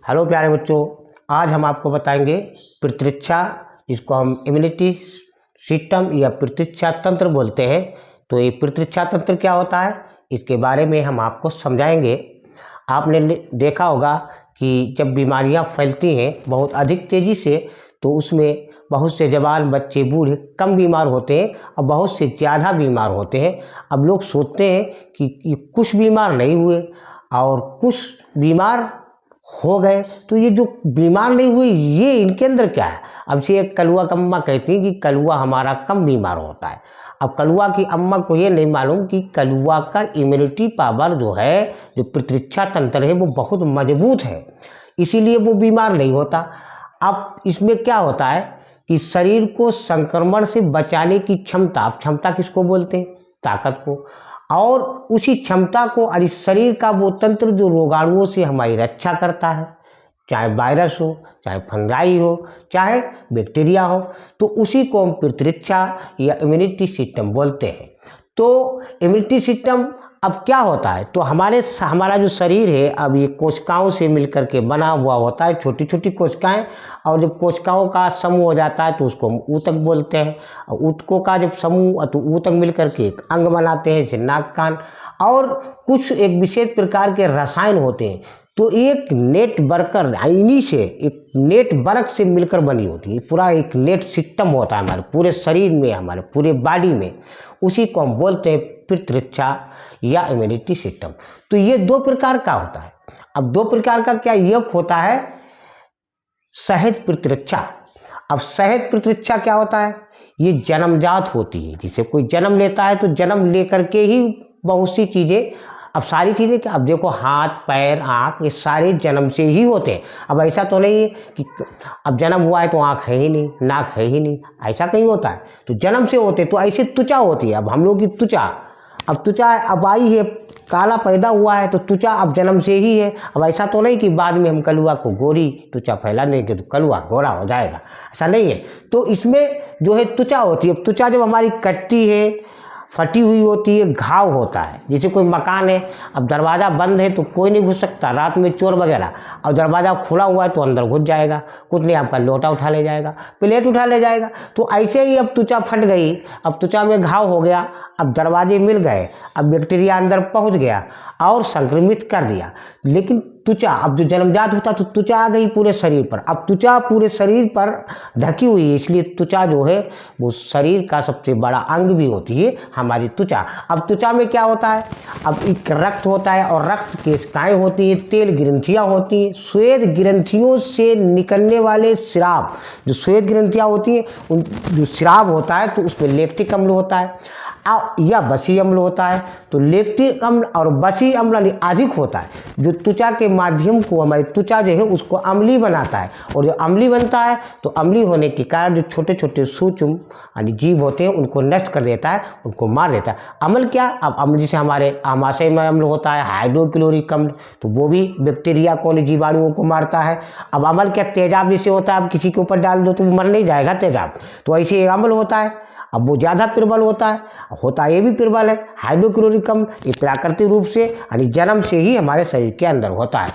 Hello प्यारे बच्चों, आज हम आपको बताएंगे प्रतिरक्षा, जिसको हम इम्यूनिटी सिस्टम या प्रतिरक्षा तंत्र बोलते हैं। तो ये प्रतिरक्षा तंत्र क्या होता है, इसके बारे में हम आपको समझाएंगे। आपने देखा होगा कि जब बीमारियां फैलती हैं बहुत अधिक तेज़ी से, तो उसमें बहुत से जवान बच्चे बूढ़े कम बीमार होते हैं और बहुत से ज़्यादा बीमार होते हैं। अब लोग सोचते हैं कि ये कुछ बीमार नहीं हुए और कुछ बीमार हो गए, तो ये जो बीमार नहीं हुए ये इनके अंदर क्या है। अब से एक कलुआ का अम्मा कहती हैं कि कलुआ हमारा कम बीमार होता है। अब कलुआ की अम्मा को ये नहीं मालूम कि कलुआ का इम्यूनिटी पावर जो है, जो प्रतिरक्षा तंत्र है, वो बहुत मजबूत है, इसीलिए वो बीमार नहीं होता। अब इसमें क्या होता है कि शरीर को संक्रमण से बचाने की क्षमता किसको बोलते हैं, ताकत को, और उसी क्षमता को और इस शरीर का वो तंत्र जो रोगाणुओं से हमारी रक्षा करता है, चाहे वायरस हो, चाहे फंगाई हो, चाहे बैक्टीरिया हो, तो उसी को हम प्रतिरक्षा या इम्यूनिटी सिस्टम बोलते हैं। तो इम्यूनिटी सिस्टम अब क्या होता है, तो हमारा जो शरीर है अब ये कोशिकाओं से मिलकर के बना हुआ होता है, छोटी छोटी कोशिकाएं। और जब कोशिकाओं का समूह हो जाता है तो उसको हम ऊतक बोलते हैं। और ऊतकों का जब समूह, तो ऊतक मिलकर के एक अंग बनाते हैं, जैसे नाक कान, और कुछ एक विशेष प्रकार के रसायन होते हैं। तो एक नेट वर्कर इन्हीं से, एक नेट वर्क से मिलकर बनी होती है, पूरा एक नेट सिस्टम होता है हमारे पूरे शरीर में, हमारे पूरे बॉडी में। उसी को हम बोलते हैं प्रतिरक्षा या इम्यूनिटी सिस्टम। तो ये दो प्रकार का होता है। अब दो प्रकार का क्या, एक होता है सहज प्रतिरक्षा। अब सहज प्रतिरक्षा क्या होता है, ये जन्मजात होती है। जैसे कोई जन्म लेता है तो जन्म लेकर के ही बहुत सी चीज़ें, अब सारी चीज़ें क्या, अब देखो हाथ पैर आँख ये सारे जन्म से ही होते हैं। अब ऐसा तो नहीं है कि अब जन्म हुआ है तो आँख है ही नहीं, नाक है ही नहीं, ऐसा कहीं होता है। तो जन्म से होते, तो ऐसे त्वचा होती है। अब हम लोग की त्वचा, अब त्वचा अब आई है, काला पैदा हुआ है तो त्वचा अब जन्म से ही है। अब ऐसा तो नहीं कि बाद में हम कलुआ को गोरी त्वचा फैला देंगे तो कलुआ गोरा हो जाएगा, ऐसा नहीं है। तो इसमें जो है त्वचा होती है। त्वचा जब हमारी कटती है, फटी हुई होती है, घाव होता है। जैसे कोई मकान है, अब दरवाज़ा बंद है तो कोई नहीं घुस सकता, रात में चोर वगैरह, और दरवाज़ा खुला हुआ है तो अंदर घुस जाएगा, कुछ नहीं, आपका लोटा उठा ले जाएगा, प्लेट उठा ले जाएगा। तो ऐसे ही अब त्वचा फट गई, अब त्वचा में घाव हो गया, अब दरवाजे मिल गए, अब बैक्टीरिया अंदर पहुँच गया और संक्रमित कर दिया। लेकिन त्वचा, अब जो जन्मजात होता तो त्वचा आ गई पूरे शरीर पर। अब त्वचा पूरे शरीर पर ढकी हुई है, इसलिए त्वचा जो है वो शरीर का सबसे बड़ा अंग भी होती है हमारी त्वचा। अब त्वचा में क्या होता है, अब एक रक्त होता है और रक्त केशिकाएं होती हैं, तेल ग्रंथियां होती हैं, श्वेत ग्रंथियों से निकलने वाले स्राव, जो श्वेत ग्रंथियां होती हैं, उन जो स्राव होता है तो उसमें लैक्टिक अम्ल होता है या बसी अम्ल होता है। तो लैक्टिक अम्ल और बसी अम्ल अधिक होता है, जो त्वचा के माध्यम को, हमारी त्वचा जो है उसको अम्लीय बनाता है। और जो अम्लीय बनता है तो अम्लीय होने के कारण जो छोटे छोटे सूक्ष्म यानी जीव होते हैं उनको नष्ट कर देता है, उनको मार देता है। अम्ल क्या, अब अम्ल जैसे हमारे आमाशय में अम्ल होता है हाइड्रोक्लोरिक अम्ल, तो वो भी बैक्टीरिया को, जीवाणुओं को मारता है। अब अम्ल क्या, तेजाब जैसे होता है, अब किसी के ऊपर डाल दो तो वो मर नहीं जाएगा तेजाब, तो ऐसे एक अम्ल होता है। अब वो ज़्यादा प्रबल होता है, ये भी प्रबल है। हाइड्रोक्लोरिक अम्ल ये प्राकृतिक रूप से यानी जन्म से ही हमारे शरीर के अंदर होता है।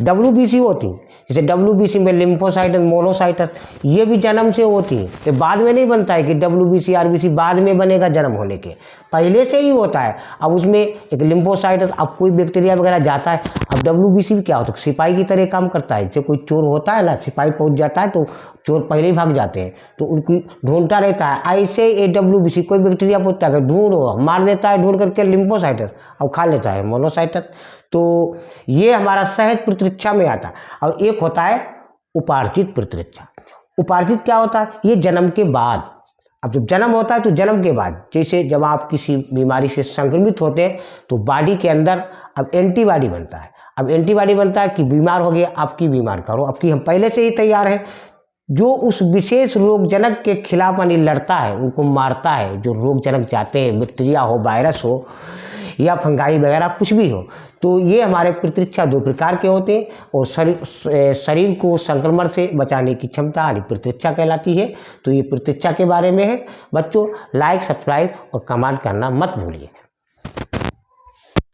WBC होती है, जैसे WBC में लिम्फोसाइट, मोनोसाइटस, ये भी जन्म से होती है। ये बाद में नहीं बनता है कि WBC RBC बाद में बनेगा, जन्म होने के पहले से ही होता है। अब उसमें एक लिम्फोसाइटस, अब कोई बैक्टीरिया वगैरह जाता है। अब WBC भी क्या होता है, सिपाही की तरह काम करता है। जैसे कोई चोर होता है ना, सिपाही पहुंच जाता है तो चोर पहले ही भाग जाते हैं, तो उनकी ढूंढता रहता है। ऐसे WBC कोई बैक्टीरिया पूछता है, ढूंढो, मार देता है, ढूंढ करके लिम्फोसाइटस और खा लेता है मोनोसाइटस। तो ये हमारा सहज प्रतिरक्षा में आता है। और एक होता है उपार्जित प्रतिरक्षा। उपार्जित क्या होता है, ये जन्म के बाद। अब जब जन्म होता है तो जन्म के बाद, जैसे जब आप किसी बीमारी से संक्रमित होते हैं तो बॉडी के अंदर अब एंटीबॉडी बनता है। अब एंटीबॉडी बनता है कि बीमार हो गया, आपकी बीमार करो, आपकी हम पहले से ही तैयार हैं, जो उस विशेष रोगजनक के खिलाफ यानी लड़ता है, उनको मारता है। जो रोगजनक जाते हैं, बैक्टीरिया हो, वायरस हो या फंगाई वगैरह कुछ भी हो। तो ये हमारे प्रतिरक्षा दो प्रकार के होते हैं। और शरीर को संक्रमण से बचाने की क्षमता यानी प्रतिरक्षा कहलाती है। तो ये प्रतिरक्षा के बारे में है। बच्चों, लाइक, सब्सक्राइब और कमेंट करना मत भूलिए।